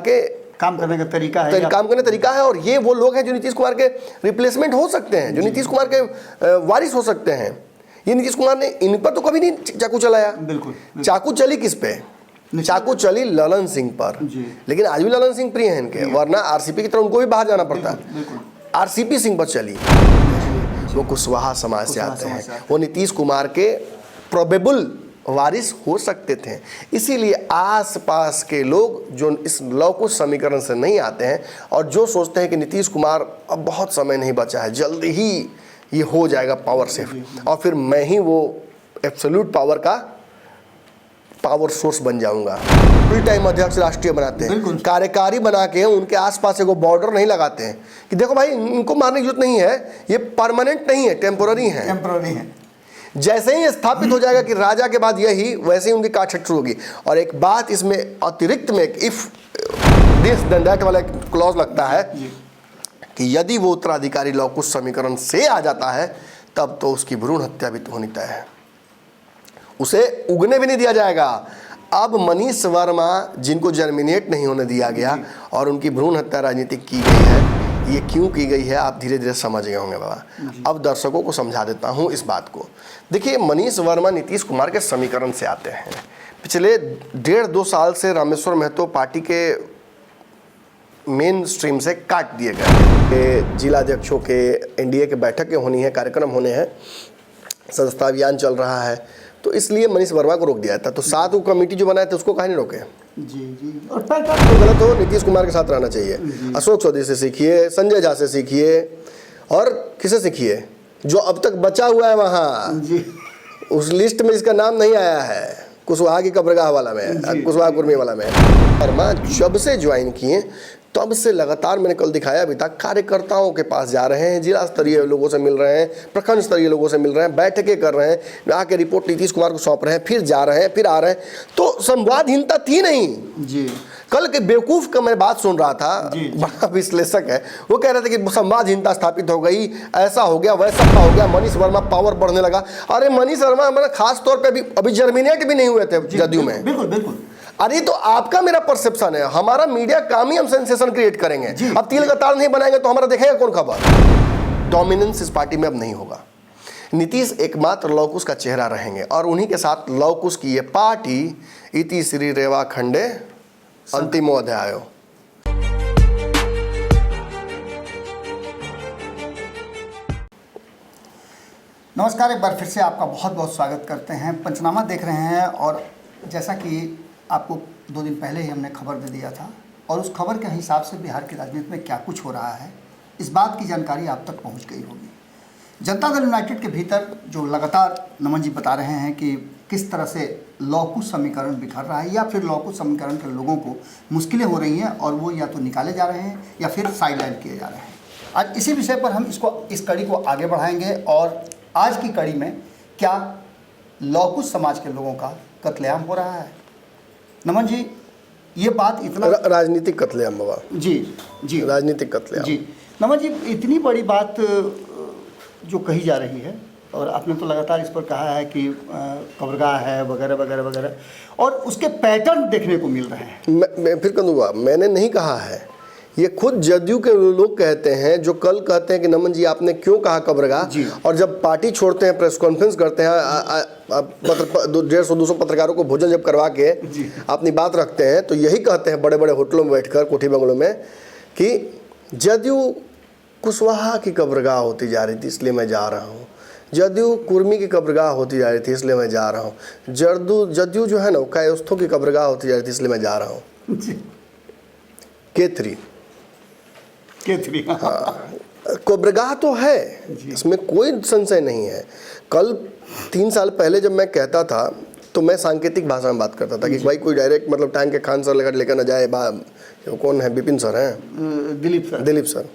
के काम करने का तरीका है, काम करने का तरीका है। और ये वो लोग हैं जो नीतीश कुमार के रिप्लेसमेंट हो सकते हैं, जो नीतीश कुमार के वारिस हो सकते हैं। ये नीतीश कुमार ने इन पर तो कभी नहीं चाकू चलाया। बिल्कुल। चाकू चली किस पे? चाकू चली ललन सिंह पर, लेकिन आज भी ललन सिंह प्रिय हैं इनके, वरना आरसीपी की तरह उनको भी बाहर जाना पड़ता है। आरसीपी सिंह पर चली, वो कुशवाहा समाज से आते हैं, वो नीतीश कुमार के प्रोबेबल वारिस हो सकते थे। इसीलिए आसपास के लोग जो इस लौकुश समीकरण से नहीं आते हैं और जो सोचते हैं कि नीतीश कुमार अब बहुत समय नहीं बचा है, जल्दी ही ये हो जाएगा पावर शिफ्ट और फिर मैं ही वो एब्सोल्यूट पावर सोर्स बन जाऊंगा। फुल टाइम अध्यक्ष राष्ट्रीय बनाते हैं, कार्यकारी बना के उनके आसपास एगो बॉर्डर नहीं लगाते हैं कि देखो भाई इनको मारने की जरूरत नहीं है, ये परमानेंट नहीं है, टेम्पोररी है। जैसे ही स्थापित हो जाएगा कि राजा के बाद यही, वैसे ही उनकी काट शुरू होगी। और एक बात इसमें अतिरिक्त में इफ दिस देन दैट वाला क्लॉज लगता है कि यदि वो उत्तराधिकारी लौकुश समीकरण से आ जाता है तब तो उसकी भ्रूण हत्या भी तो होनी तय है, उसे उगने भी नहीं दिया जाएगा। अब मनीष वर्मा जिनको जर्मिनेट नहीं होने दिया गया और उनकी भ्रूण हत्या राजनीतिक की गई है, ये क्यों की गई है आप धीरे धीरे समझ गए होंगे बाबा। अब दर्शकों को समझा देता हूँ इस बात को। देखिए, मनीष वर्मा नीतीश कुमार के समीकरण से आते हैं। पिछले 1.5-2 साल से रामेश्वर महतो पार्टी के मेन स्ट्रीम से काट दिए गए। जिलाध्यक्षों के एनडीए के बैठकें होनी है, कार्यक्रम होने हैं, सदस्यता अभियान चल रहा है, तो इसलिए मनीष वर्मा को रोक दिया था। तो 7 को कमेटी जो बनाए थे उसको काहे नहीं रोके? जी। और तो गलत हो, नीतीश कुमार के साथ रहना चाहिए। अशोक चौधरी से सीखिए, संजय झा से सीखिए, और किसे सीखिए जो अब तक बचा हुआ है वहाँ उस लिस्ट में जिसका नाम नहीं आया है, कुशवाहा की कब्रगाह वाला में, कुशवाहा कुर्मी वाला में। वर्मा जब से ज्वाइन किए तब से लगातार, मैंने कल दिखाया अभी तक, कार्यकर्ताओं के पास जा रहे हैं, जिला स्तरीय लोगों से मिल रहे हैं, प्रखंड स्तरीय लोगों से मिल रहे हैं, बैठकें कर रहे हैं, आके रिपोर्ट नीतीश कुमार को सौंप रहे हैं, फिर जा रहे हैं, फिर आ रहे हैं। तो संवादहीनता थी नहीं जी। कल के बेवकूफ़ का मैं बात सुन रहा था, बड़ा विश्लेषक है, वो कह रहे थे कि संवादहीनता स्थापित हो गई, ऐसा हो गया, वैसा हो गया, मनीष वर्मा पावर बढ़ने लगा। अरे मनीष वर्मा हमारा खास तौर पे अभी जर्मिनेट भी नहीं हुए थे जदयू में। बिल्कुल। अरे तो आपका मेरा परसेप्शन है, हमारा मीडिया काम ही हम सेंसेशन क्रिएट करेंगे। अब तिल का तार नहीं बनाएंगे तो हमारा देखेगा कौन खबर? डोमिनेंस इस पार्टी में अब नहीं होगा। नीतीश एकमात्र लवकुश का चेहरा रहेंगे और उन्हीं के साथ लवकुश की ये पार्टी इति श्री रेवा खंडे अंतिमो अध्यायो। नमस्कार, एक बार फिर से आपका बहुत बहुत स्वागत करते हैं। पंचनामा देख रहे हैं और जैसा कि आपको 2 दिन पहले ही हमने खबर दे दिया था और उस खबर के हिसाब से बिहार की राजनीति में क्या कुछ हो रहा है, इस बात की जानकारी आप तक पहुंच गई होगी। जनता दल यूनाइटेड के भीतर जो लगातार नमन जी बता रहे हैं कि किस तरह से लौकुश समीकरण बिखर रहा है या फिर लौकुश समीकरण के लोगों को मुश्किलें हो रही हैं और वो या तो निकाले जा रहे हैं या फिर साइडलाइन किए जा रहे हैं। आज इसी विषय पर हम इस कड़ी को आगे बढ़ाएंगे और आज की कड़ी में क्या लौकुश समाज के लोगों का कत्लेआम हो रहा है। नमन जी, ये बात इतना राजनीतिक कत्लेआम बाबा। जी राजनीतिक कत्लेआम। जी नमन जी, इतनी बड़ी बात जो कही जा रही है और आपने तो लगातार इस पर कहा है कि कब्रगाह है वगैरह वगैरह वगैरह और उसके पैटर्न देखने को मिल रहे हैं। मैं फिर कहूँगा, मैंने नहीं कहा है, ये खुद जदयू के लोग कहते हैं, जो कल कहते हैं कि नमन जी आपने क्यों कहा कब्रगाह, और जब पार्टी छोड़ते हैं, प्रेस कॉन्फ्रेंस करते हैं, 150-200 पत्रकारों को भोजन जब करवा के अपनी बात रखते हैं, तो यही कहते हैं बड़े बड़े होटलों में बैठकर, कोठी बंगलों में, कि जदयू कुशवाहा की कब्रगाह होती जा रही थी इसलिए मैं जा रहा हूँ, जदयू कुर्मी की कब्रगाह होती जा रही थी इसलिए मैं जा रहा हूँ, जदयू जो है ना कायस्थों की कब्रगाह होती जा रही थी इसलिए मैं जा रहा हूँ। K3 हाँ, कब्रगाह तो है, इसमें कोई संशय नहीं है। कल 3 साल पहले जब मैं कहता था तो मैं सांकेतिक भाषा में बात करता था कि भाई कोई डायरेक्ट मतलब टांग के खान सर लेकर न जाए, कौन है, विपिन सर हैं, दिलीप सर,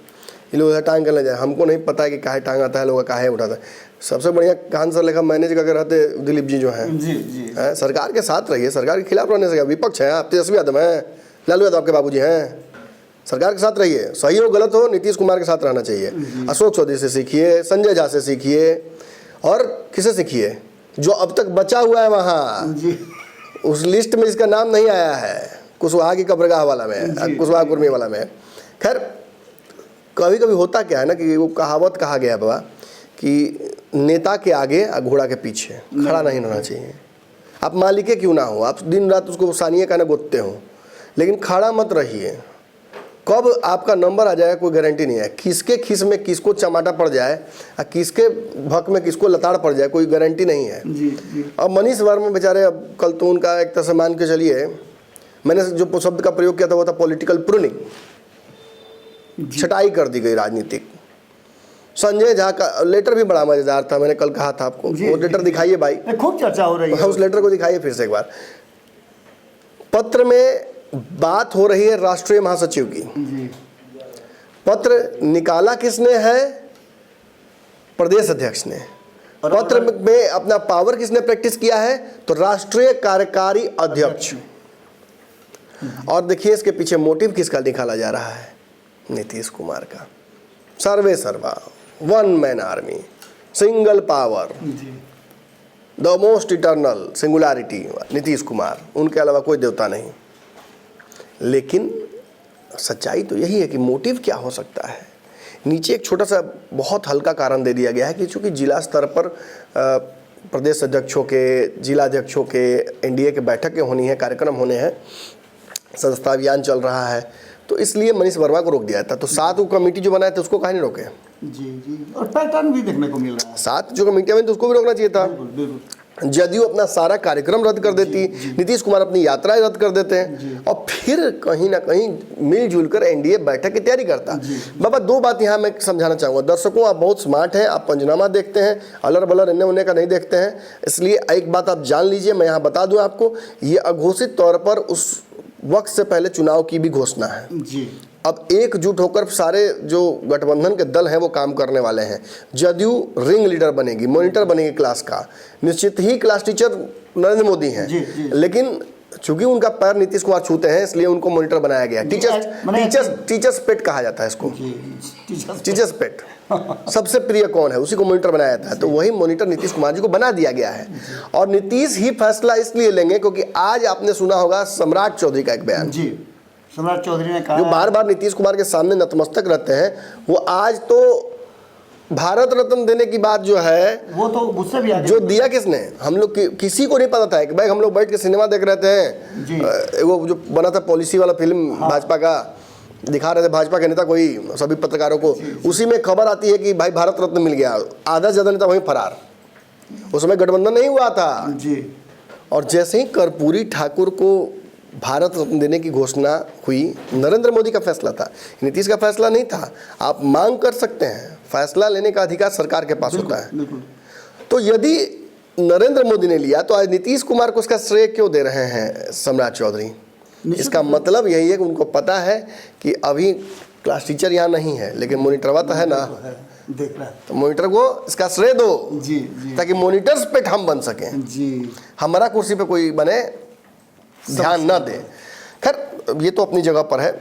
ये लोग टांग कर ले जाए, हमको नहीं पता है कि काहे टांग आता है, लोग काहे उठाता है। सबसे बढ़िया खान सर लेखा मैनेज करके रहते दिलीप जी जो हैं। सरकार के साथ रहिए, सरकार के खिलाफ रहने से क्या, विपक्ष है आप, तेजस्वी यादव हैं, लालू यादव आपके बाबूजी हैं, सरकार के साथ रहिए, सही हो गलत हो नीतीश कुमार के साथ रहना चाहिए। अशोक चौधरी से सीखिए, संजय झा से सीखिए, और किसे सीखिए जो अब तक बचा हुआ है वहाँ उस लिस्ट में जिसका नाम नहीं आया है, कुशवाहा की कब्रगाह वाला में है, कुशवाहा कुर्मी वाला में है। खैर कभी कभी होता क्या है ना कि वो कहावत कहा गया बाबा कि नेता के आगे और घोड़ा के पीछे खड़ा नहीं रहना चाहिए। आप मालिके क्यों ना हो, आप दिन रात उसको सानिया का ना गोदते हो, लेकिन खड़ा मत रहिए। कब आपका नंबर आ जाएगा कोई गारंटी नहीं है। किसके खिस में किसको चमाटा पड़ जाए और किसके भक में किसको लताड़ पड़ जाए कोई गारंटी नहीं है। जी। अब मनीष वर्मा बेचारे, अब कल तो उनका एक तरह से मान के चलिए, मैंने जो शब्द का प्रयोग किया था वो था पॉलिटिकल प्रूनिंग, छटाई कर दी गई राजनीतिक। संजय झा का लेटर भी बड़ा मजेदार था, मैंने कल कहा था आपको, वो लेटर दिखाइए भाई, खूब चर्चा हो रही है। उस लेटर को दिखाइए फिर से एक बार। पत्र में बात हो रही है राष्ट्रीय महासचिव की। जी। पत्र निकाला किसने है? प्रदेश अध्यक्ष ने। पत्र में अपना पावर किसने प्रैक्टिस किया है? तो राष्ट्रीय कार्यकारी अध्यक्ष। और देखिए इसके पीछे मोटिव किसका निकाला जा रहा है? नीतीश कुमार का। सर्वे सर्वा, one man army, single power, the most eternal singularity, Nitish Kumar, उनके अलावा कोई देवता नहीं। लेकिन सच्चाई तो यही है कि मोटिव क्या हो सकता है? नीचे एक छोटा सा बहुत हल्का कारण दे दिया गया है कि चूंकि जिला स्तर पर प्रदेश अध्यक्षों के, जिला अध्यक्षों के, एनडीए के बैठकें होनी है, कार्यक्रम होने हैं, सदस्यता अभियान चल रहा है, तो इसलिए मनीष वर्मा को रोक दिया था। तो 7 वो कमेटी जो बनाए थे उसको कहीं नहीं रोके? जी। और पैटर्न भी देखने को मिल रहा है। 7 जो कमेटियां बनी तो उसको भी रोकना चाहिए था। बिल्कुल। जदयू अपना सारा कार्यक्रम रद्द कर देती, नीतीश कुमार अपनी यात्राएं रद्द कर देते हैं, और फिर कहीं ना कहीं मिलजुल कर एनडीए बैठक की तैयारी करता। बाबा 2 बात यहाँ मैं समझाना चाहूँगा दर्शकों, आप बहुत स्मार्ट हैं, आप पंचनामा देखते हैं, अलर बलर इन्ने उन्ने का नहीं देखते हैं, इसलिए एक बात आप जान लीजिए, मैं यहाँ बता दूँ आपको, ये अघोषित तौर पर उस वक्त से पहले चुनाव की भी घोषणा है जी। अब एकजुट होकर सारे जो गठबंधन के दल हैं वो काम करने वाले हैं। जदयू रिंग लीडर बनेगी, मॉनिटर बनेगी क्लास का, निश्चित ही क्लास टीचर नरेंद्र मोदी हैं। जी। लेकिन चूंकि उनका पैर नीतीश कुमार छूते हैं इसलिए उनको मॉनिटर बनाया गया। टीचर्स पेट कहा जाता है इसको, टीचर्स पेट। सबसे प्रिय कौन है, उसी को मॉनिटर बनाया जाता है, तो वही मॉनिटर नीतीश कुमार जी को बना दिया गया है। और नीतीश ही फैसला इसलिए लेंगे क्योंकि आज आपने सुना होगा सम्राट चौधरी का एक बयान, जी, सम्राट चौधरी ने कहा, जो बार बार नीतीश कुमार के सामने नतमस्तक रहते हैं, वो आज तो भारत रत्न देने की बात जो है वो तो मुझसे भी आगे, जो दिया किसने, हम लोग किसी को नहीं पता था कि भाई हम लोग बैठ के सिनेमा देख रहे थे, वो जो बना था पॉलिसी वाला फिल्म, भाजपा का दिखा रहे थे, भाजपा के नेता कोई सभी पत्रकारों को, उसी में खबर आती है कि भाई भारत रत्न मिल गया, आधा से ज्यादा नेता वहीं फरार। उस समय गठबंधन नहीं हुआ था जी। और जैसे ही कर्पूरी ठाकुर को भारत रत्न देने की घोषणा हुई, नरेंद्र मोदी का फैसला था, नीतीश का फैसला नहीं था। आप मांग कर सकते हैं, फैसला लेने का अधिकार सरकार के पास होता है। तो यदि नरेंद्र मोदी ने लिया तो आज नीतीश कुमार को उसका श्रेय क्यों दे रहे हैं सम्राट चौधरी? इसका मतलब यही है कि उनको पता है कि अभी क्लास टीचर यहाँ नहीं है, लेकिन मॉनिटरवा तो है ना, देख रहा है, तो मॉनिटर को इसका श्रेय दो जी, ताकि मॉनिटर्स पे हम बन सकें जी, हमारा कुर्सी पे कोई बने ध्यान ना दे। खैर ये तो अपनी जगह पर है,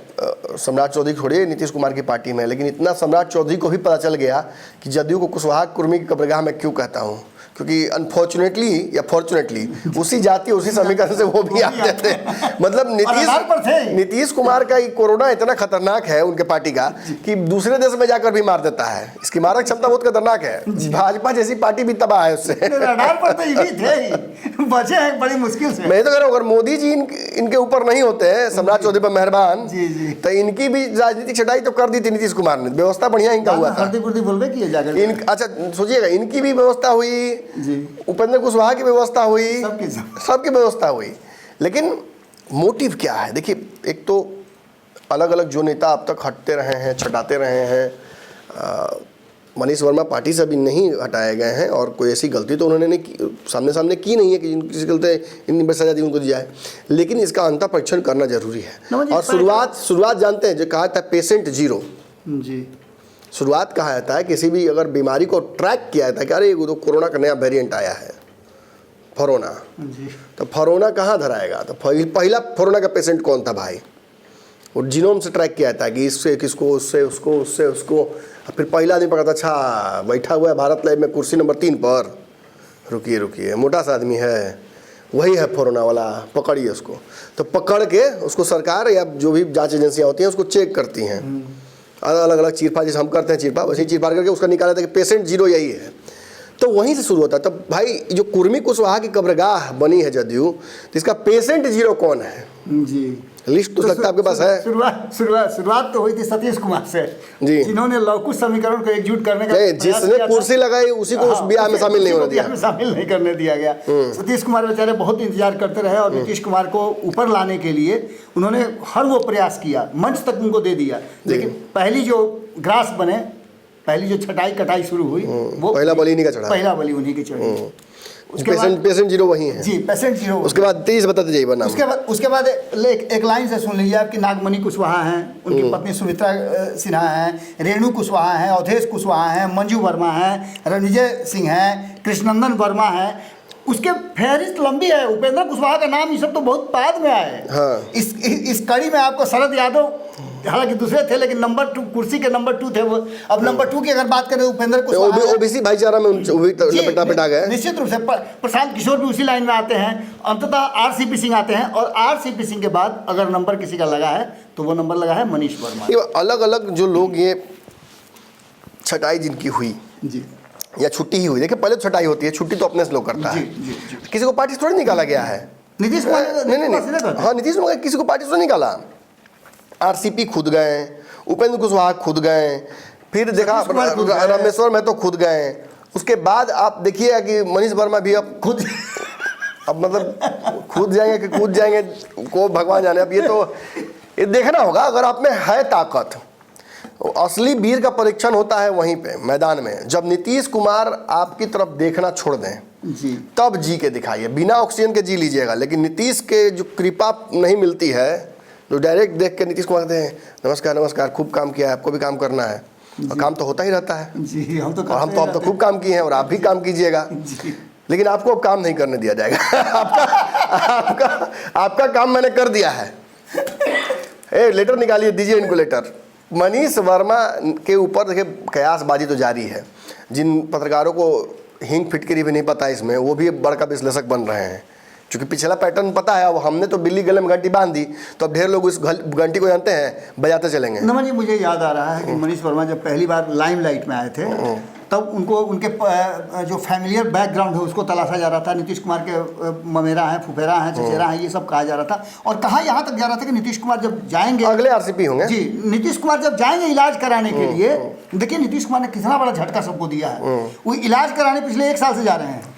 सम्राट चौधरी छोड़िए नीतीश कुमार की पार्टी में, लेकिन इतना सम्राट चौधरी को भी पता चल गया कि जदयू को कुशवाहा कुर्मी की कब्रगाह में क्यों कहता हूँ, क्योंकि अनफॉर्चुनेटली या फॉर्चुनेटली उसी जाति उसी समीकरण से वो भी आते थे। मतलब नीतीश कुमार का कोरोना इतना खतरनाक है उनके पार्टी का कि दूसरे देश में जाकर भी मार देता है, इसकी मारक क्षमता बहुत खतरनाक है। भाजपा जैसी पार्टी भी तबाह है उससे। रडार पर तो ये भी थे ही, बचे हैं बड़ी मुश्किल से। मैं तो कह रहा हूँ अगर मोदी जी इनके ऊपर नहीं होते हैं, सम्राट चौधरी पर मेहरबान, तो इनकी भी राजनीतिक छटाई तो कर दी थी नीतीश कुमार ने। व्यवस्था बढ़िया इनका हुआ था। अच्छा सोचिएगा, इनकी भी व्यवस्था हुई, उपेंद्र कुशवाहा की व्यवस्था हुई, सबकी व्यवस्था हुई। लेकिन मोटिव क्या है? देखिए, एक तो अलग अलग जो नेता अब तक हटते रहे हैं, छटाते रहे हैं, मनीष वर्मा पार्टी से अभी नहीं हटाए गए हैं और कोई ऐसी गलती तो उन्होंने सामने की नहीं है कि जिनकी गलती इतनी बड़ी सजा दी उनको दी जाए, लेकिन इसका अंतर परीक्षण करना जरूरी है। और शुरुआत जानते हैं, जो कहा था पेशेंट जीरो जी, शुरुआत कहा जाता है किसी भी अगर बीमारी को ट्रैक किया जाता है कि अरे ये तो कोरोना का नया वेरिएंट आया है फरोना, तो फरोना कहाँ धराएगा? तो पहला फरोना का पेशेंट कौन था भाई? और जीनोम से ट्रैक किया जाता है कि इससे किसको, उससे उसको, उससे उसको, फिर पहला आदमी पकड़ा था, अच्छा बैठा हुआ है भारत लैब में कुर्सी नंबर 3 पर, रुकिए मोटा सा आदमी है, वही है फोरना वाला, पकड़िए उसको। तो पकड़ के उसको सरकार या जो भी जांच एजेंसियां होती हैं उसको चेक करती हैं, अलग अलग चीरफाड़, जैसे हम करते हैं चीरफाड़, वैसे ही चीरफाड़ करके उसका निकाला था कि पेशेंट 0 यही है। तो वहीं से शुरू होता है। तब भाई जो कुर्मी कुशवाहा की कब्रगाह बनी है जदयू, तो इसका पेशेंट 0 कौन है जी, लिस्ट तो लगता है आपके पास है। शुरुआत तो हुई थी सतीश कुमार से जी, जिन्होंने लवकुश समीकरण को एकजुट करने का जिसने कुर्सी लगाई उसी को उस ब्याह में शामिल नहीं होने दिया, शामिल नहीं करने दिया गया। सतीश कुमार बेचारे बहुत इंतजार करते रहे और नीतीश कुमार को ऊपर लाने के लिए उन्होंने हर वो प्रयास किया, मंच तक उनको दे दिया। लेकिन पहली जो ग्रास बने, पहली जो छटाई कटाई शुरू हुई, वो पहला बलि इन्हीं का चढ़ा, पहला बलि उन्हीं की चढ़ी। पेशेंट 0 वही है जी, पेशेंट 0। उसके बाद 23 बताते जाइए नाम। उसके बाद एक लाइन से सुन लीजिए आपकी नागमणि कुशवाहा हैं, उनकी पत्नी सुमित्रा सिन्हा हैं, रेणु कुशवाहा हैं, अवधेश कुशवाहा हैं, मंजू वर्मा हैं, रणविजय सिंह हैं, कृष्णनंदन वर्मा हैं। उसके फहरिस्त लंबी है। उपेंद्र कुशवाहा का नाम ये सब तो बहुत बाद में आए। हाँ। इस कड़ी में आपको शरद यादव हालांकि दूसरे थे, लेकिन नंबर 2 कुर्सी के नंबर 2 थे वो। अब नंबर 2 की अगर बात करें उपेंद्र कुशवाहा, ओबीसी भाईचारा में लपेटा गए। निश्चित रूप से प्रशांत किशोर भी उसी लाइन में आते हैं। अंततः आरसीपी सिंह आते हैं और आरसीपी सिंह के बाद अगर नंबर किसी का लगा है तो वो नंबर लगा है मनीष वर्मा। अलग अलग जो लोग ये छटाई जिनकी हुई जी या छुट्टी ही हुई, देखिए पहले तो छटाई होती है, छुट्टी तो अपने से लोग करता है। किसी को पार्टी से थोड़ी निकाला गया है। नीतीश कुमार नहीं, हाँ नीतीश कुमार किसी को पार्टी से निकाला। आरसीपी खुद गए, उपेंद्र कुशवाहा खुद गए, फिर देखा रामेश्वर महतो खुद गए। उसके बाद आप देखिए कि मनीष वर्मा भी अब खुद अब मतलब खुद जाएंगे कि कूद जाएंगे को भगवान जाने। अब ये देखना होगा, अगर आप में है ताकत। असली वीर का परीक्षण होता है वहीं पे मैदान में, जब नीतीश कुमार आपकी तरफ देखना छोड़ दें जी, तब जी के दिखाइए। बिना ऑक्सीजन के जी लीजिएगा, लेकिन नीतीश के जो कृपा नहीं मिलती है, जो डायरेक्ट देख के नीतीश कुमार कहते हैं नमस्कार नमस्कार, खूब काम किया है, आपको भी काम करना है, और काम तो होता ही रहता है जी। हम तो खूब काम किए हैं और आप भी काम कीजिएगा, लेकिन आपको अब काम नहीं करने दिया जाएगा। आपका काम मैंने कर दिया है। लेटर निकालिए, दीजिए इनको लेटर। मनीष वर्मा के ऊपर देखिए कयासबाजी तो जारी है। जिन पत्रकारों को हिंग फिटकरी भी नहीं पता इसमें, वो भी बड़का विश्लेषक बन रहे हैं, क्योंकि पिछला पैटर्न पता है। अब हमने तो बिल्ली गले में घंटी बांध दी, तो अब ढेर लोग इस घंटी को जानते हैं, बजाते चलेंगे। नमन जी, मुझे याद आ रहा है कि मनीष वर्मा जब पहली बार लाइमलाइट में आए थे, तब उनको उनके जो फैमिलियर बैकग्राउंड है उसको तलाशा जा रहा था। नीतीश कुमार के ममेरा हैं, फुफेरा हैं, चचेरा हैं, ये सब कहा जा रहा था। और कहा यहाँ तक जा रहा था कि नीतीश कुमार जब जाएंगे, अगले आरसीपी होंगे जी, नीतीश कुमार जब जाएंगे इलाज कराने के लिए, देखिए नीतीश कुमार ने कितना बड़ा झटका सबको दिया है। वो इलाज कराने पिछले 1 साल से जा रहे हैं,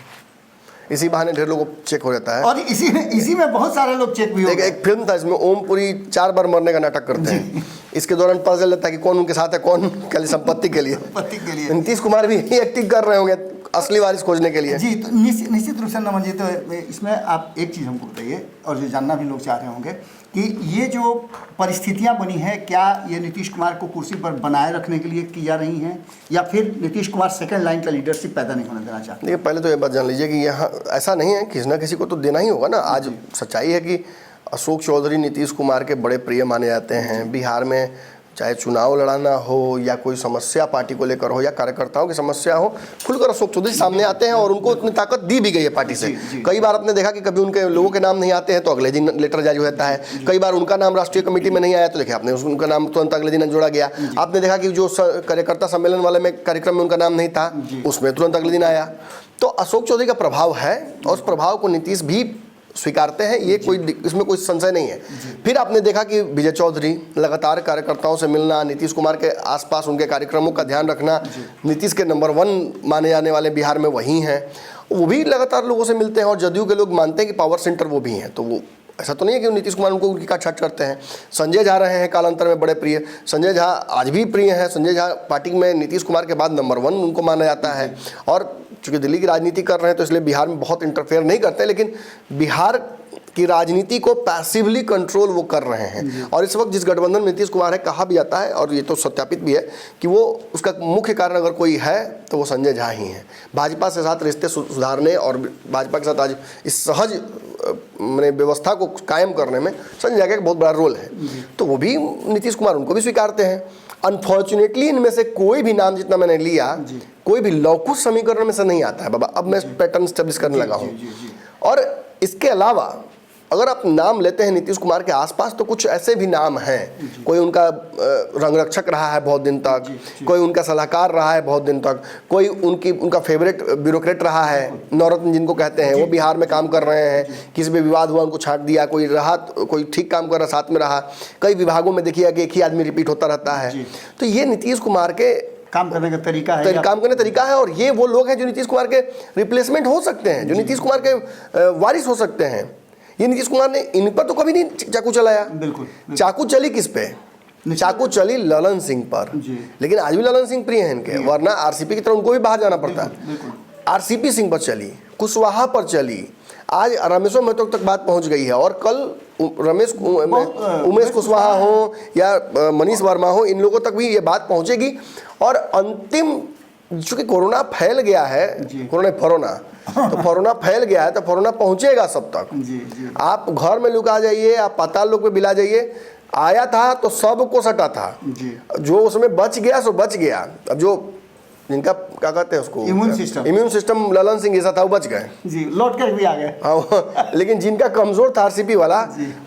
इसी बहाने ढेर लोगों को चेक हो जाता है। और इसी में बहुत सारे लोग चेक भी हो गए। एक फिल्म था, इसमें ओमपुरी 4 बार मरने का नाटक करते हैं। इसके दौरान पता चल जाता है कि कौन उनके साथ है, कौन खाली संपत्ति के लिए। नीतीश कुमार भी यही एक्टिंग कर रहे होंगे असली वारिस खोजने के लिए। जी, तो निश्चित रूप से नमन जी, तो इसमें आप एक चीज़ हमको बताइए, और जो जानना भी लोग चाह रहे होंगे, कि ये जो परिस्थितियां बनी है, क्या ये नीतीश कुमार को कुर्सी पर बनाए रखने के लिए की जा रही हैं, या फिर नीतीश कुमार सेकंड लाइन का लीडरशिप पैदा नहीं होने देना चाहते? देखिए, पहले तो ये बात जान लीजिए कि यहाँ ऐसा नहीं है, किसी ना किसी को तो देना ही होगा ना। आज सच्चाई है कि अशोक चौधरी नीतीश कुमार के बड़े प्रिय माने जाते हैं। बिहार में चाहे चुनाव लड़ाना हो या कोई समस्या पार्टी को लेकर हो या कार्यकर्ताओं की समस्या हो, खुलकर अशोक चौधरी सामने आते हैं, और उनको इतनी ताकत दी भी गई है पार्टी से। कई बार आपने देखा कि कभी उनके लोगों के नाम नहीं आते हैं तो अगले दिन लेटर जारी हो जाता है। कई बार उनका नाम राष्ट्रीय कमेटी में नहीं आया तो देखिए आपने उनका नाम तुरंत अगले दिन जोड़ा गया। आपने देखा कि जो कार्यकर्ता सम्मेलन वाले में कार्यक्रम में उनका नाम नहीं था, उसमें तुरंत अगले दिन आया। तो अशोक चौधरी का प्रभाव है, और उस प्रभाव को नीतीश भी स्वीकारते हैं, ये कोई इसमें कोई संशय नहीं है। फिर आपने देखा कि विजय चौधरी लगातार कार्यकर्ताओं से मिलना, नीतीश कुमार के आसपास उनके कार्यक्रमों का ध्यान रखना, नीतीश के नंबर 1 माने जाने वाले बिहार में वही हैं, वो भी लगातार लोगों से मिलते हैं, और जदयू के लोग मानते हैं कि पावर सेंटर वो भी हैं। तो वो ऐसा तो नहीं है कि नीतीश कुमार उनको उनकी काट छाट करते हैं। संजय झा रहे हैं कालांतर में बड़े प्रिय, संजय झा आज भी प्रिय हैं। संजय झा पार्टी में नीतीश कुमार के बाद नंबर 1 उनको माना जाता है, और चूँकि दिल्ली की राजनीति कर रहे हैं तो इसलिए बिहार में बहुत इंटरफेयर नहीं करते, लेकिन बिहार की राजनीति को पैसिवली कंट्रोल वो कर रहे हैं। और इस वक्त जिस गठबंधन में नीतीश कुमार है, कहा भी जाता है और ये तो सत्यापित भी है कि वो उसका मुख्य कारण अगर कोई है तो वो संजय झा ही हैं। भाजपा के साथ रिश्ते सुधारने और भाजपा के साथ आज इस सहज व्यवस्था को कायम करने में संजय झा का एक बहुत बड़ा रोल है। तो वो भी नीतीश कुमार उनको भी स्वीकारते हैं। अनफॉर्चुनेटली इनमें से कोई भी नाम जितना मैंने लिया, कोई भी लौकुश समीकरण में से नहीं आता है। बाबा अब मैं पैटर्न स्टेब्लिश करने लगा हूँ। और इसके अलावा अगर आप नाम लेते हैं नीतीश कुमार के आसपास तो कुछ ऐसे भी नाम हैं, कोई उनका रंगरक्षक रहा है बहुत दिन तक, कोई उनका सलाहकार रहा है बहुत दिन तक, कोई उनका फेवरेट ब्यूरोक्रेट रहा है, नवरत्न जिनको कहते हैं, वो बिहार में काम कर रहे हैं, किसी भी विवाद हुआ उनको छांट दिया, कोई रहा कोई ठीक काम कर रहा साथ में रहा, कई विभागों में देखिए कि एक ही आदमी रिपीट होता रहता है। तो ये नीतीश कुमार के काम करने का तरीका है, काम करने का तरीका है, और ये वो लोग हैं जो नीतीश कुमार के रिप्लेसमेंट हो सकते हैं, जो नीतीश कुमार के वारिस हो सकते हैं। ये नीतीश कुमार ने इन पर तो कभी नहीं चाकू चलाया। बिल्कुल। चाकू चली किस पे? चाकू चली ललन सिंह पर, लेकिन आज भी ललन सिंह प्रिय हैं इनके, वरना आरसीपी की तरह उनको भी बाहर जाना पड़ता है। आरसीपी सिंह पर चली, कुशवाहा पर चली, आज रमेश महतो तक बात पहुंच गई है, और कल उमेश कुशवाहा हो या मनीष वर्मा हो, इन लोगों तक भी ये बात पहुंचेगी। और अंतिम, चूंकि कोरोना फैल गया है, कोरोना फैल गया है, तो कोरोना पहुंचेगा सब तक। आप घर में लुका जाइए, आप पाताल लोक पे बिला जाइए, आया था तो सबको सटा था, जो उसमें बच गया सो बच गया। अब जो जिनका क्या कहते हैं उसको इम्यून सिस्टम ललन सिंह जैसा था वो बच गए जी, लौट कर भी आ गए। हाँ, लेकिन जिनका कमजोर था आरसीपी वाला,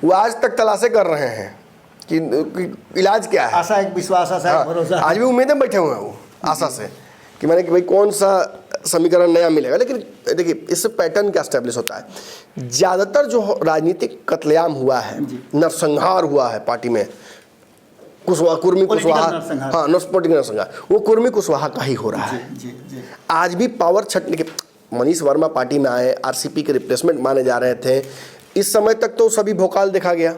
वो आज तक तलाशे कर रहे हैं कि इलाज क्या है। आशा एक विश्वास, आशा एक भरोसा, आज भी उम्मीदें बैठे हुए हैं वो आशा से कि मैंने कि भाई कौन सा समीकरण नया मिलेगा। लेकिन देखिए इससे पैटर्न क्या एस्टेब्लिश होता है। ज़्यादातर जो राजनीतिक कत्लेआम हुआ है, नरसंहार हुआ है पार्टी में, कुर्मी कुशवाहा, हाँ पॉलिटिकल नरसंहार, वो कुर्मी कुशवाहा का ही हो रहा है। आज भी पावर छटने के मनीष वर्मा पार्टी में आए, आरसीपी के रिप्लेसमेंट माने जा रहे थे। इस समय तक तो सभी भोकाल देखा गया।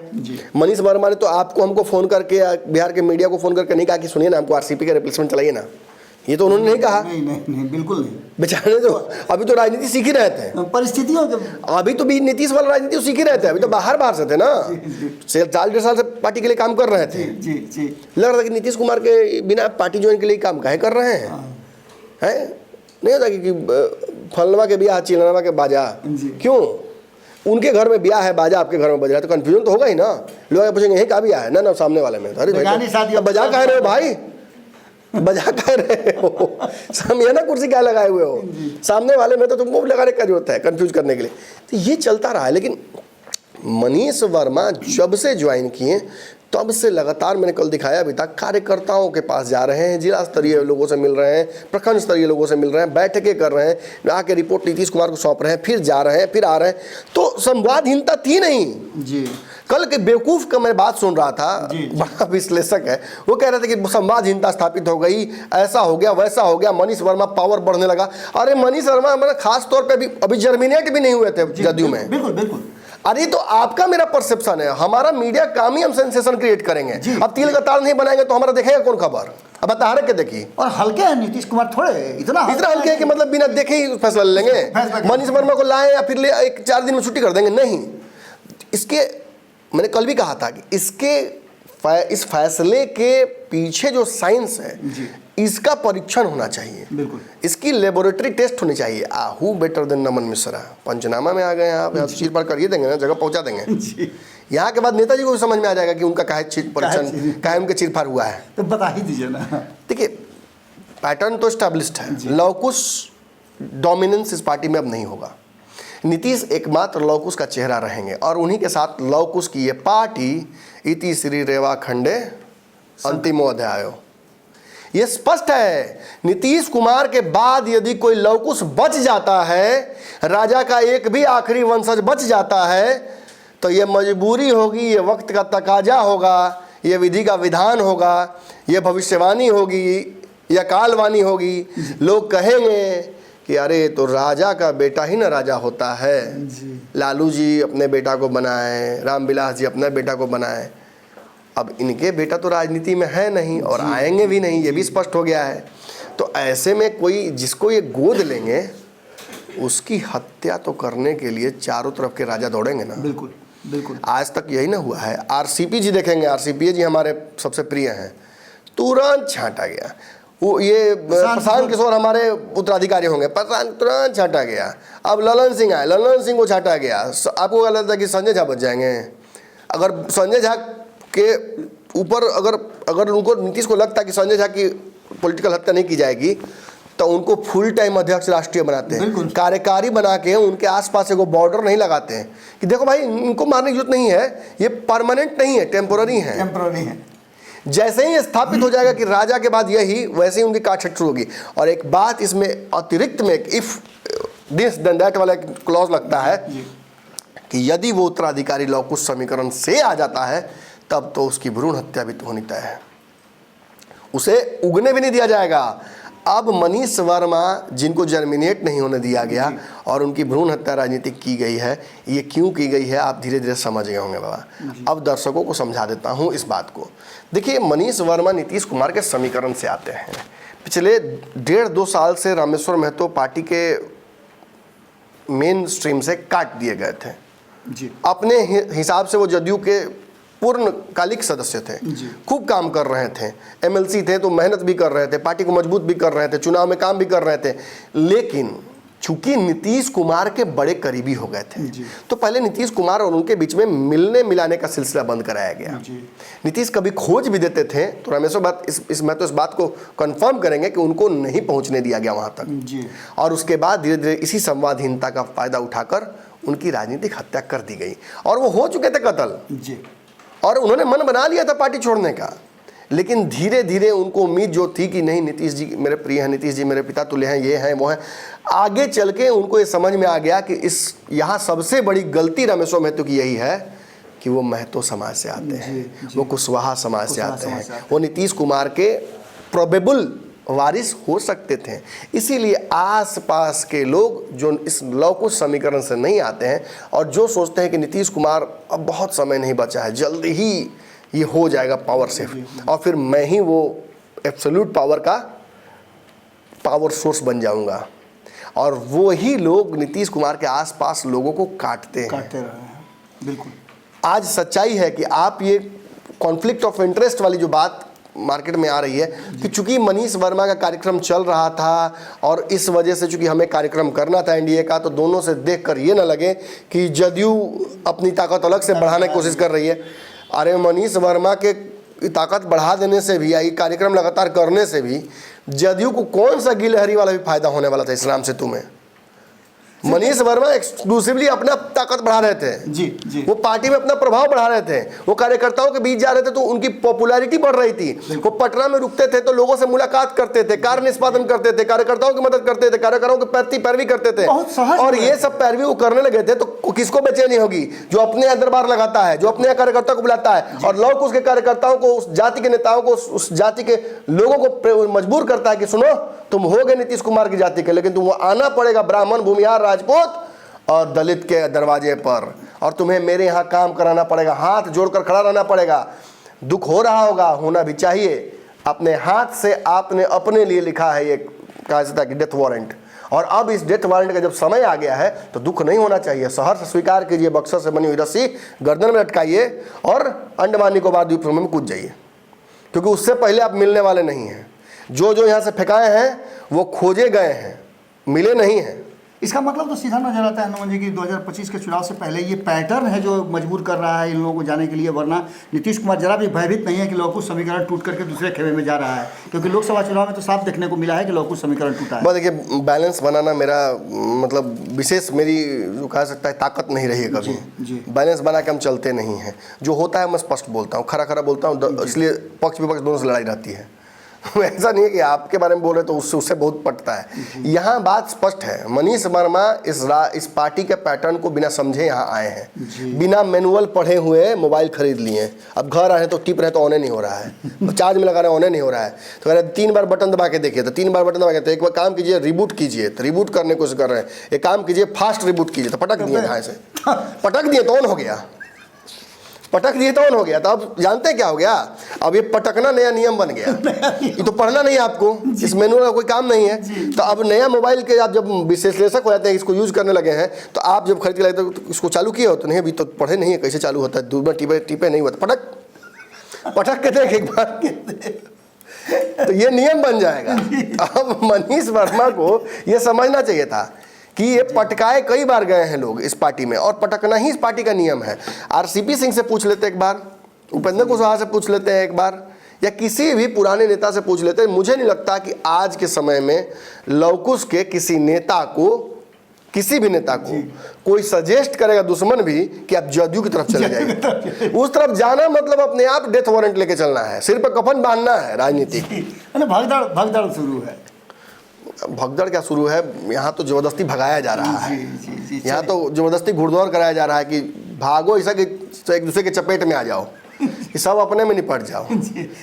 मनीष वर्मा ने तो आपको हमको फ़ोन करके, बिहार के मीडिया को फ़ोन करके नहीं कहा कि सुनिए ना हमको आरसीपी का रिप्लेसमेंट चलाइए ना, ये तो उन्होंने नहीं कहा। नहीं, बिल्कुल नहीं। बेचारे तो अभी तो राजनीति सीख ही रहे थे, परिस्थितियों के अभी तो भी नीतीश वाला राजनीति सीख ही रहे थे, अभी तो बाहर से थे ना, 4.5 साल से पार्टी के लिए काम कर रहे थे। लग रहा था कि नीतीश कुमार के बिना पार्टी ज्वाइन के लिए काम काहे कर रहे हैं। नहीं होता कि फलनवा के ब्याह चिलनवा के बाजा, क्यों? उनके घर में ब्याह है, बाजा आपके घर में बज रहा है, तो कंफ्यूजन तो होगा ही ना। लोग पूछेंगे यही का ब्याह है ना, सामने वाले में, अरे बजा कह रहे हो भाई, बजा कह रहे हो, सामने कुर्सी क्या लगाए हुए हो, सामने वाले में तो तुमको लगाने का जरूरत है कंफ्यूज करने के लिए। तो ये चलता रहा है। लेकिन मनीष वर्मा जब से ज्वाइन किए तब से लगातार, मैंने कल दिखाया अभी तक, कार्यकर्ताओं के पास जा रहे हैं, जिला स्तरीय लोगों से मिल रहे हैं, प्रखंड स्तरीय लोगों से मिल रहे हैं, बैठकें कर रहे हैं, आके रिपोर्ट नीतीश कुमार को सौंप रहे हैं, फिर जा रहे हैं, फिर आ रहे हैं। तो संवादहीनता थी नहीं जी। कल के बेवकूफ़ का मैं बात सुन रहा था, बड़ा विश्लेषक है, वो कह रहे थे कि संवादहीनता स्थापित हो गई, ऐसा हो गया वैसा हो गया, मनीष वर्मा पावर बढ़ने लगा। अरे मनीष वर्मा हमारा खास तौर पे अभी जर्मिनेट भी नहीं हुए थे जदयू में। बिल्कुल। अरे तो आपका मेरा परसेप्शन है, हमारा मीडिया काम ही हम सेंसेशन क्रिएट करेंगे। अब तिल का तार नहीं बनाएंगे तो हमारा देखेगा कौन खबर? अब बता रहे के देखिए। और हल्के हैं नीतीश कुमार, थोड़े इतना हल्के हैं कि मतलब बिना देखे ही फैसला ले लेंगे। मनीष वर्मा को लाए या फिर ले 4 दिन में छुट्टी कर देंगे, नहीं। इसके मैंने कल भी कहा था कि इस फैसले के पीछे जो साइंस है इसका परीक्षण होना चाहिए, बिल्कुल। इसकी लेबोरेटरी टेस्ट होनी चाहिए। आहू बेटर देन नमन मिश्रा, पंचनामा में आ गए आप, चीर पर करिए देंगे ना, जगह पहुंचा देंगे। यहाँ के बाद नेताजी को भी समझ में आ जाएगा कि उनका काहे परीक्षण, काहे उनके चीरफाड़ हुआ है। तो बता ही दीजिए ना। देखिए पैटर्न तो एस्टैब्लिश्ड है, लवकुश डोमिनेंस इस पार्टी में अब नहीं होगा। नीतीश एकमात्र लवकुश का चेहरा रहेंगे और उन्हीं के साथ लवकुश की ये पार्टी इति श्री रेवा खंडे अंतिमो अध्यायो। ये स्पष्ट है, नीतीश कुमार के बाद यदि कोई लवकुश बच जाता है, राजा का एक भी आखिरी वंशज बच जाता है, तो ये मजबूरी होगी, ये वक्त का तकाजा होगा, ये विधि का विधान होगा, ये भविष्यवाणी होगी, यह कालवाणी होगी। लोग कहेंगे कि अरे तो राजा का बेटा ही ना राजा होता है। लालू जी अपने बेटा को बनाए, रामविलास जी अपने बेटा को बनाए, अब इनके बेटा तो राजनीति में है नहीं और आएंगे भी नहीं, ये भी स्पष्ट हो गया है। तो ऐसे में कोई जिसको ये गोद लेंगे उसकी हत्या तो करने के लिए चारों तरफ के राजा दौड़ेंगे ना। बिल्कुल। आज तक यही ना हुआ है। आरसीपी जी देखेंगे, आरसीपी जी हमारे सबसे प्रिय हैं, तुरंत छांटा गया। वो ये प्रशांत किशोर हमारे उत्तराधिकारी होंगे, तुरंत छांटा गया। अब ललन सिंह आए, ललन सिंह को छांटा गया। आपको क्या लगता है कि संजय झा बच जाएंगे? अगर संजय झा के ऊपर अगर उनको नीतीश को लगता है कि संजय झा की पॉलिटिकल हत्या नहीं की जाएगी तो उनको फुल टाइम अध्यक्ष राष्ट्रीय बनाते हैं, कार्यकारी बना के उनके आसपास एगो बॉर्डर नहीं लगाते हैं कि देखो भाई इनको मारने की जरूरत नहीं है, ये परमानेंट नहीं है, टेम्पोररी है। जैसे ही स्थापित हो जाएगा कि राजा के बाद यही, वैसे ही उनकी काटछट शुरू होगी। और एक बात इसमें अतिरिक्त में इफ दिस देन दैट वाला क्लॉज लगता है कि यदि वो उत्तराधिकारी लवकुश समीकरण से आ जाता है तब तो उसकी भ्रूण हत्या भी होनी तय है, उसे उगने भी नहीं दिया जाएगा। अब मनीष वर्मा जिनको जर्मिनेट नहीं होने दिया गया और उनकी भ्रूण हत्या राजनीतिक की गई है, ये क्यों की गई है आप धीरे धीरे समझ गए होंगे बाबा। अब दर्शकों को समझा देता हूँ इस बात को। देखिए, मनीष वर्मा नीतीश कुमार के समीकरण से आते हैं। पिछले 1.5-2 साल से रामेश्वर महतो पार्टी के मेन स्ट्रीम से काट दिए गए थे जी। अपने हिसाब से वो जदयू के पूर्णकालिक सदस्य थे, खूब काम कर रहे थे, एमएलसी थे तो मेहनत भी कर रहे थे, पार्टी को मजबूत भी कर रहे थे, चुनाव में काम भी कर रहे थे। लेकिन चूंकि नीतीश कुमार के बड़े करीबी हो गए थे तो पहले नीतीश कुमार और उनके बीच में मिलने मिलाने का सिलसिला बंद कराया गया। नीतीश कभी खोज भी देते थे तो रामेश्वर बात मैं तो इस बात को कंफर्म करेंगे कि उनको नहीं पहुंचने दिया गया वहां तक। और उसके बाद धीरे धीरे इसी संवादहीनता का फायदा उठाकर उनकी राजनीतिक हत्या कर दी गई और वो हो चुके थे कत्ल और उन्होंने मन बना लिया था पार्टी छोड़ने का। लेकिन धीरे धीरे उनको उम्मीद जो थी कि नहीं, नीतीश जी मेरे प्रिय हैं, नीतीश जी मेरे पिता तुल्य हैं, ये हैं वो हैं, आगे चल के उनको ये समझ में आ गया कि इस यहाँ सबसे बड़ी गलती रामेश्वर महतो की यही है कि वो महतो समाज से आते हैं, वो कुशवाहा समाज से आते हैं, वो नीतीश कुमार के प्रोबेबल वारिस हो सकते थे। इसीलिए आसपास के लोग जो इस लवकुश समीकरण से नहीं आते हैं और जो सोचते हैं कि नीतीश कुमार अब बहुत समय नहीं बचा है, जल्दी ही ये हो जाएगा पावर शिफ्ट और फिर मैं ही वो एब्सोल्यूट पावर का पावर सोर्स बन जाऊंगा, और वो ही लोग नीतीश कुमार के आसपास लोगों को काटते रहे हैं। बिल्कुल, आज सच्चाई है कि आप ये कॉन्फ्लिक्ट ऑफ इंटरेस्ट वाली जो बात मार्केट में आ रही है कि चूंकि मनीष वर्मा का कार्यक्रम चल रहा था और इस वजह से चूंकि हमें कार्यक्रम करना था एनडीए का, तो दोनों से देखकर ये ना लगे कि जदयू अपनी ताकत अलग से बढ़ाने की कोशिश कर रही है। अरे मनीष वर्मा के ताकत बढ़ा देने से भी, या कार्यक्रम लगातार करने से भी जदयू को कौन सा गिलहरी वाला भी फायदा होने वाला था इस राम सेतु में। मनीष वर्मा एक्सक्लूसिवली अपना ताकत बढ़ा रहे थे जी। वो पार्टी में अपना प्रभाव बढ़ा रहे थे, वो कार्यकर्ताओं के बीच जा रहे थे तो उनकी पॉपुलैरिटी बढ़ रही थी। वो पटना में रुकते थे तो लोगों से मुलाकात करते थे, कार्य निष्पादन करते थे, कार्यकर्ताओं की मदद करते थे, कार्यकर्ताओं की पैरवी करते थे। और ये सब पैरवी वो करने लगे थे तो किसको बेचैनी होगी? जो अपने यहाँ दरबार लगाता है, जो अपने यहाँ कार्यकर्ता को बुलाता है और लोग उसके कार्यकर्ताओं को, उस जाति के नेताओं को, उस जाति के लोगों को मजबूर करता है कि सुनो तुम हो गए नीतीश कुमार की जाति के, लेकिन तुम आना पड़ेगा ब्राह्मण, भूमिहार, राजपूत और दलित के दरवाजे पर, और तुम्हें मेरे यहाँ काम कराना पड़ेगा, हाथ जोड़कर खड़ा रहना पड़ेगा। दुख हो रहा होगा, होना भी चाहिए। अपने हाथ से आपने अपने लिए लिखा है ये कहा जाता है कि डेथ वारंट, और अब इस डेथ वारंट का जब समय आ गया है तो दुख नहीं होना चाहिए। सहर्ष स्वीकार कीजिए, बक्सर से बनी हुई रस्सी गर्दन में लटकाइए और अंडमान निकोबार द्वीप समूह में कूद जाइए, क्योंकि उससे पहले आप मिलने वाले नहीं हैं। जो जो यहाँ से फेंकाए हैं वो खोजे गए हैं, मिले नहीं हैं। इसका मतलब तो सीधा नजर आता है हनुमान जी की 2025 के चुनाव से पहले ये पैटर्न है जो मजबूर कर रहा है इन लोगों को जाने के लिए, वरना नीतीश कुमार जरा भी भयभीत नहीं है कि लवकुश समीकरण टूट करके दूसरे खेमे में जा रहा है, क्योंकि लोकसभा चुनाव में तो साफ देखने को मिला है कि लवकुश समीकरण टूटा है। बस देखिए, बैलेंस बनाना मेरा मतलब विशेष मेरी जो कह सकता है ताकत नहीं रही है कभी। बैलेंस बना के हम चलते नहीं हैं। जो होता है मैं स्पष्ट बोलता हूँ, खरा खरा बोलता हूँ, इसलिए पक्ष विपक्ष दोनों से लड़ाई रहती है। ऐसा नहीं है कि आपके बारे में बोल रहे तो उससे बहुत पटता है। यहाँ बात स्पष्ट है, मनीष वर्मा इस पार्टी के पैटर्न को बिना समझे यहाँ आए हैं, बिना मैनुअल पढ़े हुए मोबाइल खरीद लिए। अब घर आए तो टिप रहे तो ऑन नहीं हो रहा है, चार्ज में लगा रहे ऑन नहीं हो रहा है, तो कह रहे 3 बार बटन दबा के देखिए, तो 3 बार बटन दबा के, तो एक बार काम कीजिए रिबूट कीजिए, तो रिबूट करने की कोशिश कर रहे हैं। एक काम कीजिए फास्ट रिबूट कीजिए, तो पटक दिए यहाँ से, पटक दिए तो ऑन हो गया, पटक दिए तो ऑन हो गया। तो अब जानते हैं क्या हो गया? अब ये पटकना नया नियम बन गया। ये तो पढ़ना नहीं है आपको, इस मैनुअल का कोई काम नहीं है। तो अब नया मोबाइल के आप जब विश्लेषक हो जाते हैं, इसको यूज करने लगे हैं, तो आप जब खरीद के लगे तो इसको चालू किए हो तो नहीं, अभी तो पढ़े नहीं है कैसे चालू होता है, 2 बार टीपे नहीं होता, पटक के देख एक बार, तो ये नियम बन जाएगा। अब मनीष वर्मा को ये समझना चाहिए था कि ये पटकाए कई बार गए हैं लोग इस पार्टी में, और पटकना ही इस पार्टी का नियम है। आरसीपी सिंह से पूछ लेते एक बार, उपेंद्र कुशवाहा से पूछ लेते हैं एक बार, या किसी भी पुराने नेता से पूछ लेते हैं, मुझे नहीं लगता कि आज के समय में लवकुश के किसी नेता को, किसी भी नेता को कोई सजेस्ट करेगा दुश्मन भी कि आप जदयू की तरफ चले जाइए। उस तरफ जाना मतलब अपने आप डेथ वारंट लेके चलना है, सिर पर कफन बांधना है। राजनीति भगदड़ शुरू है। भगदड़ क्या शुरू है, यहाँ तो जबरदस्ती भगाया जा रहा है। यहाँ तो जबरदस्ती घुड़दौड़ कराया जा रहा है कि भागो ऐसा कि एक दूसरे के चपेट में आ जाओ, कि सब अपने में निपट जाओ,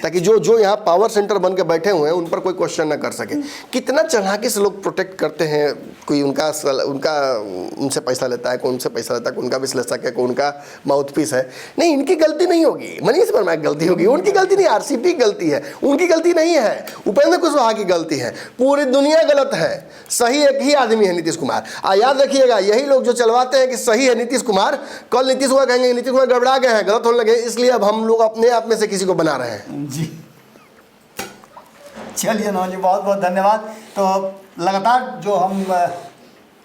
ताकि जो यहाँ पावर सेंटर बन के बैठे हुए हैं उन पर कोई क्वेश्चन ना कर सके। कितना चालाकी से लोग प्रोटेक्ट करते हैं, कोई उनका उनसे पैसा लेता है, कोई उनसे पैसा लेता है, कोई उनका विश्लेषक है, कोई उनका माउथ पीस है। नहीं, इनकी गलती नहीं होगी, मनीष वर्मा की गलती होगी, उनकी गलती नहीं, आरसीपी की गलती है, उनकी गलती नहीं है, उपेंद्र कुशवाहा की गलती है, पूरी दुनिया गलत है। सही एक ही आदमी है, नीतीश कुमार। याद रखिएगा, यही लोग जो चलवाते हैं कि सही है नीतीश कुमार, कल नीतीश कुमार कहेंगे नीतीश कुमार गड़बड़ा गए हैं, गलत होने लगे, इसलिए अब हम लोग अपने आप में से किसी को बना रहे हैं। जी चलिए नौन जी, बहुत बहुत धन्यवाद। तो लगातार जो हम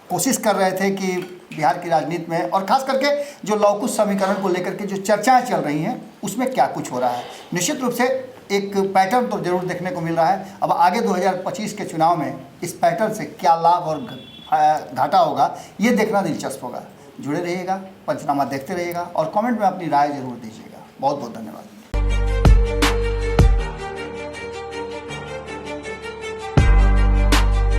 कोशिश कर रहे थे कि बिहार की राजनीति में और खास करके जो लवकुश समीकरण को लेकर के जो चर्चाएं चल रही हैं उसमें क्या कुछ हो रहा है, निश्चित रूप से एक पैटर्न तो जरूर देखने को मिल रहा है। अब आगे 2025 के चुनाव में इस पैटर्न से क्या लाभ और घाटा होगा, ये देखना दिलचस्प होगा। जुड़े रहिएगा, पंचनामा देखते रहिएगा और कमेंट में अपनी राय जरूर दीजिएगा। बहुत बहुत धन्यवाद।